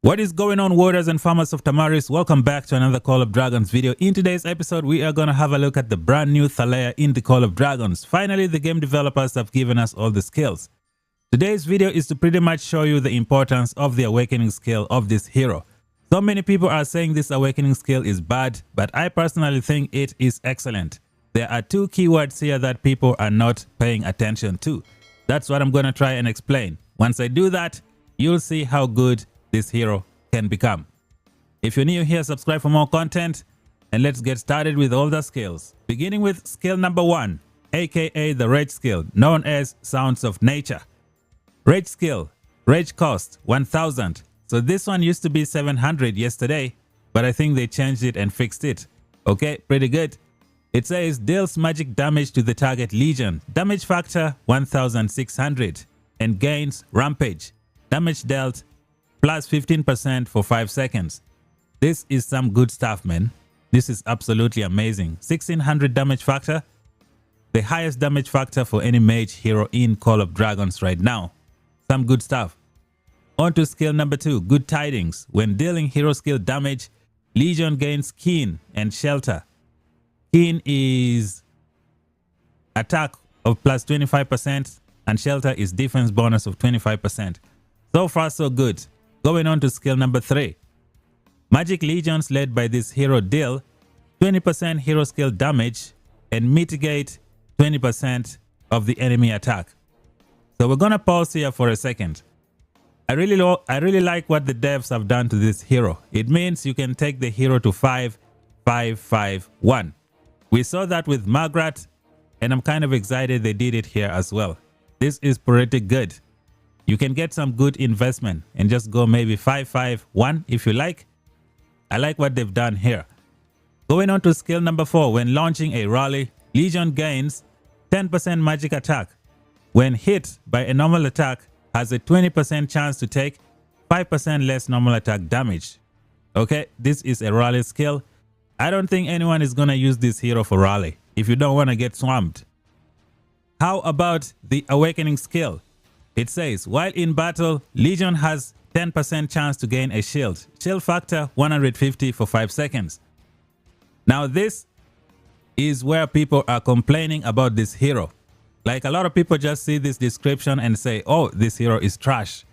What is going on, warriors and farmers of Tamaris? Welcome back to another Call of Dragons video. In today's episode, we are going to have a look at the brand new Thaleia in the Call of Dragons. Finally, the game developers have given us all the skills. Today's video is to pretty much show you the importance of the awakening skill of this hero. So many people are saying this awakening skill is bad, but I personally think it is excellent. There are two keywords here that people are not paying attention to. That's what I'm going to try and explain. Once I do that, you'll see how good this hero can become. If you're new here, subscribe for more content, and let's get started with all the skills. Beginning with skill number 1, aka the rage skill, known as Sounds of Nature. Rage skill, rage cost 1000. So this one used to be 700 yesterday, but I think they changed it and fixed it. Okay, pretty good. It says deals magic damage to the target legion, damage factor 1600, and gains rampage, damage dealt plus 15% for 5 seconds. This is some good stuff, man. This is absolutely amazing. 1600 damage factor, the highest damage factor for any mage hero in Call of Dragons right now. Some good stuff. On to skill number 2, good tidings. When dealing hero skill damage, Legion gains Keen and Shelter. Keen is attack of plus 25% and Shelter is defense bonus of 25%. So far so good. Going on to skill number 3. Magic Legions led by this hero deal 20% hero skill damage and mitigate 20% of the enemy attack. So we're gonna pause here for a second. I really like what the devs have done to this hero. It means you can take the hero to 5-5-5-1. We saw that with Margaret, and I'm kind of excited they did it here as well. This is pretty good. You can get some good investment and just go maybe 5-5-1 if you like. I like what they've done here. Going on to skill number 4. When launching a rally, Legion gains 10% magic attack. When hit by a normal attack, has a 20% chance to take 5% less normal attack damage. Okay, this is a rally skill. I don't think anyone is going to use this hero for rally if you don't want to get swamped. How about the awakening skill? It says, while in battle, Legion has 10% chance to gain a shield. Shield factor 150 for 5 seconds. Now this is where people are complaining about this hero. Like, a lot of people just see this description and say, oh, this hero is trash.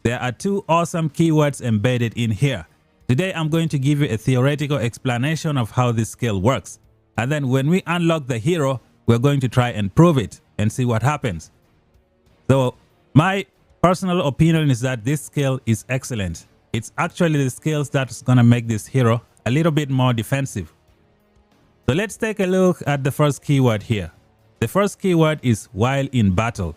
There are two awesome keywords embedded in here. Today I'm going to give you a theoretical explanation of how this skill works. And then when we unlock the hero, we're going to try and prove it and see what happens. So my personal opinion is that this skill is excellent. It's actually the skills that's going to make this hero a little bit more defensive. So let's take a look at the first keyword here. The first keyword is while in battle.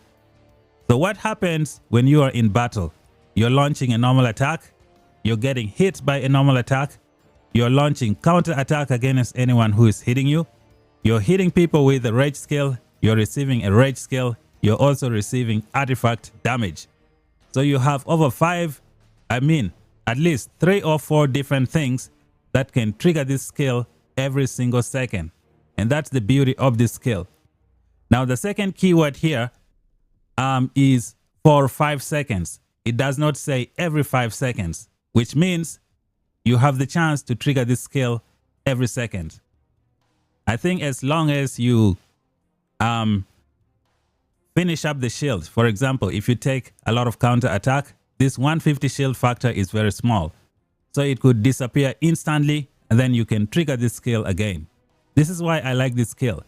So what happens when you are in battle? You're launching a normal attack. You're getting hit by a normal attack. You're launching counter attack against anyone who is hitting you. You're hitting people with a rage skill. You're receiving a rage skill. You're also receiving artifact damage. So you have over at least 3 or 4 different things that can trigger this skill every single second. And that's the beauty of this skill. Now the second keyword here is for 5 seconds. It does not say every 5 seconds, which means you have the chance to trigger this skill every second. I think as long as you finish up the shield. For example, if you take a lot of counter attack, this 150 shield factor is very small. So it could disappear instantly and then you can trigger this skill again. This is why I like this skill.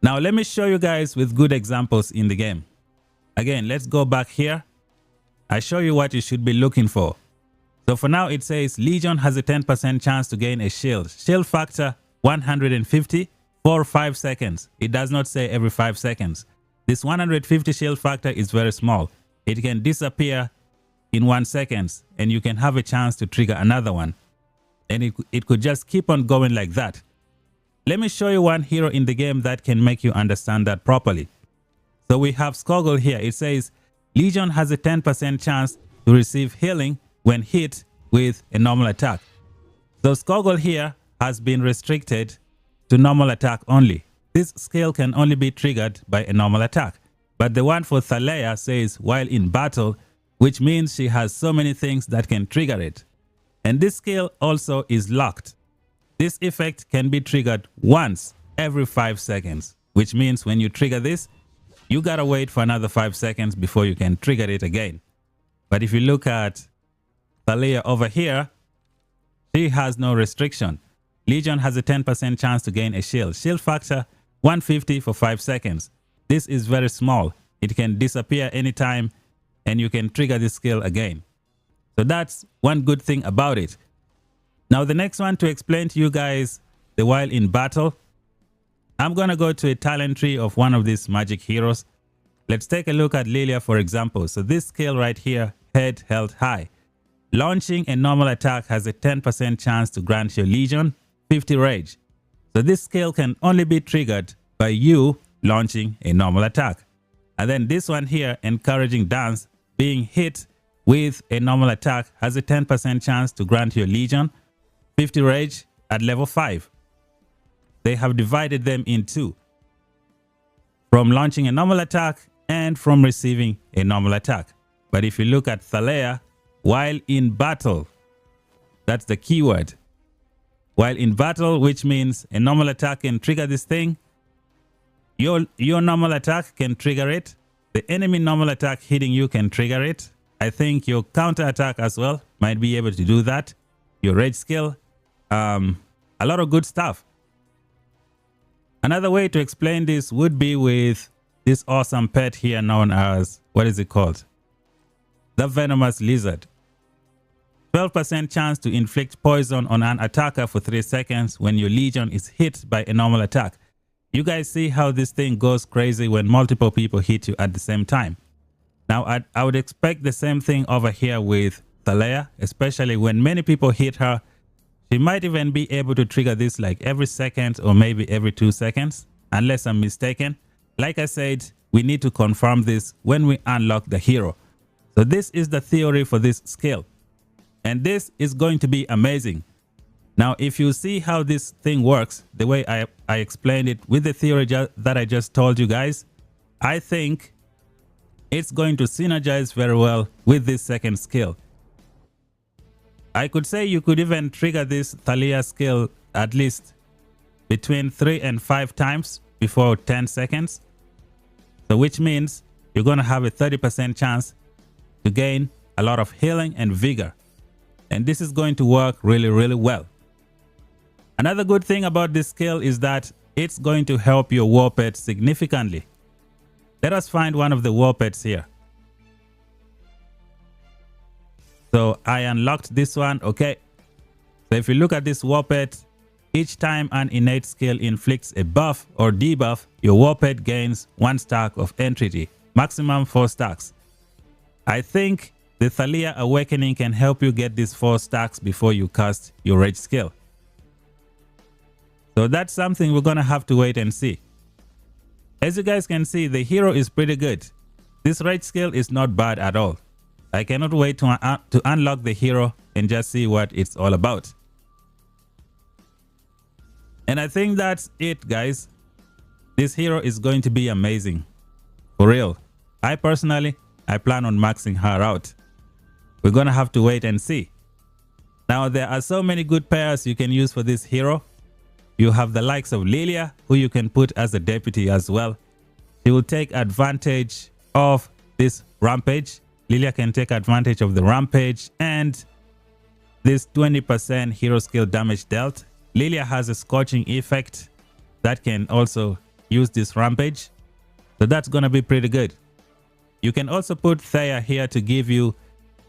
Now let me show you guys with good examples in the game. Again, let's go back here. I show you what you should be looking for. So for now it says Legion has a 10% chance to gain a shield. Shield factor 150 for 5 seconds. It does not say every 5 seconds. This 150 shield factor is very small. It can disappear in 1 second and you can have a chance to trigger another one. And it could just keep on going like that. Let me show you one hero in the game that can make you understand that properly. So we have Skogul here. It says Legion has a 10% chance to receive healing when hit with a normal attack. So Skogul here has been restricted to normal attack only. This skill can only be triggered by a normal attack. But the one for Thaleia says while in battle, which means she has so many things that can trigger it. And this skill also is locked. This effect can be triggered once every 5 seconds, which means when you trigger this, you gotta wait for another 5 seconds before you can trigger it again. But if you look at Thaleia over here, she has no restriction. Legion has a 10% chance to gain a shield. Shield factor 150 for 5 seconds. This is very small. It can disappear anytime and you can trigger this skill again. So that's one good thing about it. Now the next one to explain to you guys the while in battle, I'm gonna go to a talent tree of one of these magic heroes. Let's take a look at Lilia for example. So this skill right here, head held high. Launching a normal attack has a 10% chance to grant your Legion 50 rage. So this skill can only be triggered by you launching a normal attack. And then this one here, encouraging dance, being hit with a normal attack has a 10% chance to grant your Legion 50 rage at level 5. They have divided them in two, from launching a normal attack and from receiving a normal attack. But if you look at Thaleia, while in battle, that's the keyword. While in battle, which means a normal attack can trigger this thing. Your normal attack can trigger it. The enemy normal attack hitting you can trigger it. I think your counter attack as well might be able to do that. Your rage skill, a lot of good stuff. Another way to explain this would be with this awesome pet here known as, what is it called? The venomous lizard. 12% chance to inflict poison on an attacker for 3 seconds when your Legion is hit by a normal attack. You guys see how this thing goes crazy when multiple people hit you at the same time. Now, I would expect the same thing over here with Thaleia, especially when many people hit her. She might even be able to trigger this like every second or maybe every 2 seconds, unless I'm mistaken. Like I said, we need to confirm this when we unlock the hero. So this is the theory for this skill. And this is going to be amazing. Now, if you see how this thing works, the way I explained it with the theory that I just told you guys, I think it's going to synergize very well with this second skill. I could say you could even trigger this Thaleia skill at least between 3 and 5 times before 10 seconds. So which means you're going to have a 30% chance to gain a lot of healing and vigor. And this is going to work really, really well. Another good thing about this skill is that it's going to help your war pet significantly. Let us find one of the war pets here. So I unlocked this one. Okay. So if you look at this war pet, each time an innate skill inflicts a buff or debuff, your war pet gains 1 stack of entity, maximum 4 stacks. I think the Thaleia Awakening can help you get these 4 stacks before you cast your rage skill. So that's something we're going to have to wait and see. As you guys can see, the hero is pretty good. This rage skill is not bad at all. I cannot wait to unlock the hero and just see what it's all about. And I think that's it, guys. This hero is going to be amazing. For real. I personally plan on maxing her out. We're going to have to wait and see. Now, there are so many good pairs you can use for this hero. You have the likes of Lilia, who you can put as a deputy as well. She will take advantage of this rampage. Lilia can take advantage of the rampage and this 20% hero skill damage dealt. Lilia has a scorching effect that can also use this rampage. So that's going to be pretty good. You can also put Thea here to give you,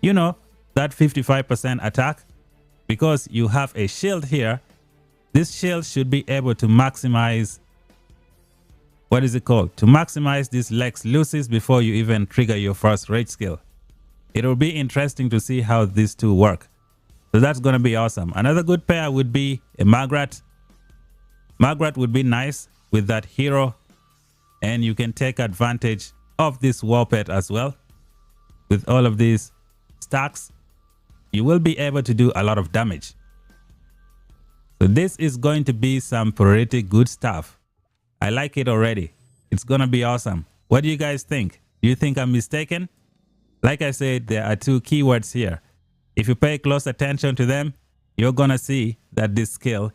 you know, that 55% attack. Because you have a shield here, this shield should be able to maximize, what is it called? To maximize this Lex Lucis before you even trigger your first rage skill. It will be interesting to see how these two work. So that's going to be awesome. Another good pair would be a Magrat. Magrat would be nice with that hero. And you can take advantage of this war pet as well. With all of these stacks, you will be able to do a lot of damage. So this is going to be some pretty good stuff. I like it already. It's going to be awesome. What do you guys think? Do you think I'm mistaken? Like I said, there are two keywords here. If you pay close attention to them, you're going to see that this skill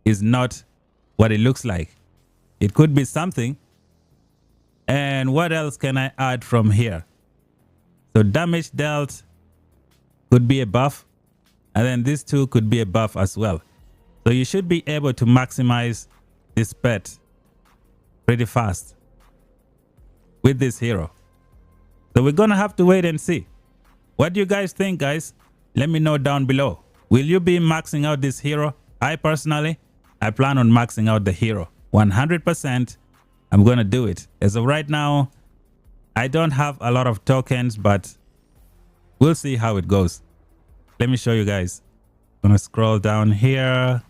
is not what it looks like. It could be something. And what else can I add from here? So damage dealt could be a buff. And then this too could be a buff as well. So you should be able to maximize this pet pretty fast with this hero. So we're going to have to wait and see. What do you guys think, guys? Let me know down below. Will you be maxing out this hero? I personally plan on maxing out the hero. 100%. I'm going to do it. As of right now, I don't have a lot of tokens, but we'll see how it goes. Let me show you guys. I'm going to scroll down here.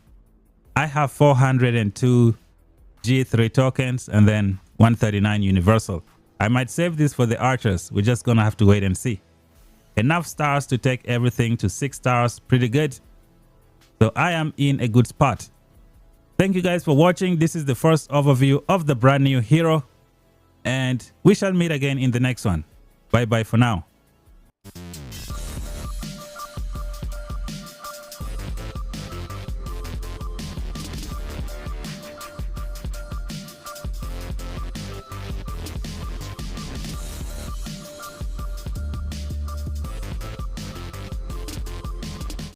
I have 402 G3 tokens and then 139 universal. I might save this for the archers. We're just going to have to wait and see. Enough stars to take everything to 6 stars. Pretty good. So I am in a good spot. Thank you guys for watching. This is the first overview of the brand new hero. And we shall meet again in the next one. Bye bye for now.